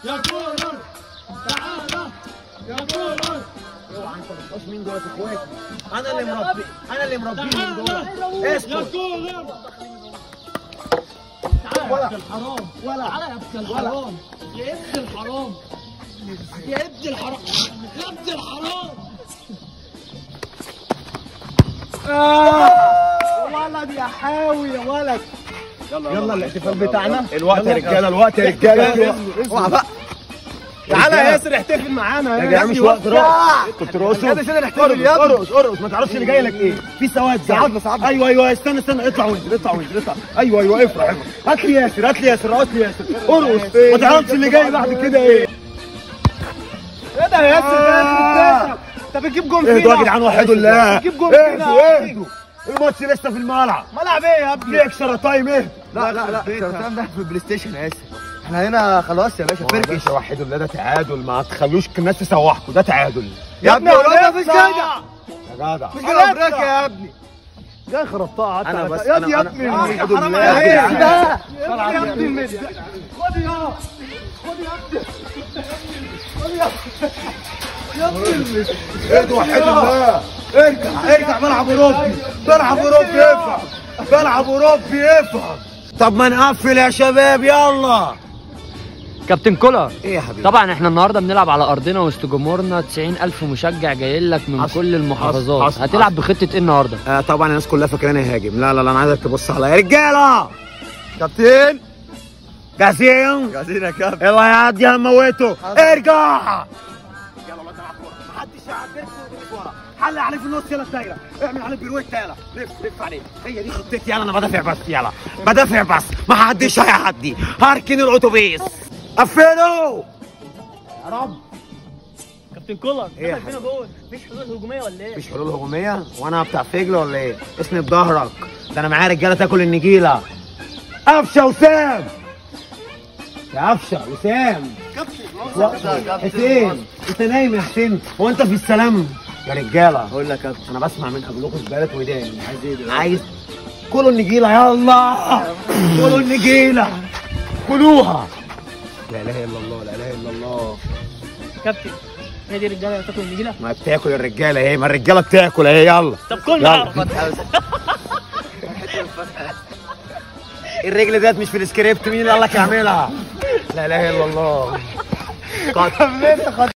يا كولر تعالى يا كولر. اوعى انت ما تبقاش مين دول اخواتي، انا اللي مربيهم دول. اسكت يا كولر. ولا الحرام ولا تعالى يا ابن الحرام يا ابن الحرام يا ابن الحرام يا ابن الحرام. يا ولد يا حاوي يا ولد. يلا الاحتفال بتاعنا. الوقت يا رجاله، الوقت يا رجاله. اوعى بقى. تعالى يا ياسر احتفل معانا يا جماعه. مش وقت رقص. كنت رقص يا ابني. ارقص ما تعرفش اللي جاي لك ايه. في سواد صعدنا. ايوه استنى اطلع وانزل اطلع. ايوه افرح. هات لي ياسر رقص لي ياسر. ارقص ما تعرفش اللي جاي بعد كده ايه. ايه ده يا ياسر؟ انت بتجيب جون فينا. اهدوا يا جدعان وحدوا الله. بتجيب جون فينا. اهدوا الماتش لسه في الملعب. ملعب ايه يا ابني؟ اكسترا تايم ايه؟ لا اكسترا تايم ده في البلاي ستيشن يا ياسر. احنا هنا خلاص يا باشا. فرقش وحدوا الله. ده تعادل، ما تخلوش الناس تسوحكم. ده تعادل يا ابني. والله مفيش كده يا جدع. مش كده بريك يا ابني. جاي خربتها انا بس يا ابني حرام عليك عليك ده. يا ابني خد يا ابني اهدوا وحدوا الله. ارجع بلعب اوروبي افهم. طب ما نقفل يا شباب يلا. كابتن كولر، ايه يا حبيبي؟ طبعا احنا النهارده بنلعب على ارضنا وسط جمهورنا. 90,000 مشجع جاي لك من كل المحافظات. حصل. هتلعب بخطه ايه النهارده؟ طبعا الناس كلها فاكراني هاجم. لا انا عايزك تبص عليا يا رجاله. كابتن جاهزين يا كابتن. يلا يعدي هموته. ارجع يلا. الله تلعب كوره. محدش يعديك ورا. حل عليه في النص. يلا الدايره. اعمل عليه بيروت. يلا لف عليه. هي دي خطتي. يلا انا بدافع بس. ما حدش هيعدي. هركن الاتوبيس. قفلوا يا رب. كابتن كولر ايه دخل فينا جول. مفيش حلول هجوميه ولا ايه؟ مفيش حلول هجوميه وانا بتاع فجل ولا ايه؟ اسند بظهرك. ده انا معايا رجاله تاكل النجيله. قفشه وسام. يا قفشه وسام. حسين انت نايم يا حسين؟ هو انت في السلام يا رجاله؟ اقول لك يا كابتن، انا بسمع من قبلكم زباله وداني. عايز ايه دلوقتي؟ عايز كلوا النجيله. يلا كلوا النجيله. كلوها. لا اله الا الله. كابتن هي دي الرجاله اللي بتاكل النجيله؟ ما بتاكل الرجاله اهي. ما الرجاله بتاكل اهي. يلا طب كل معاهم. الرجل ديت مش في السكريبت. مين اللي قال لك اعملها؟ لا اله الا الله.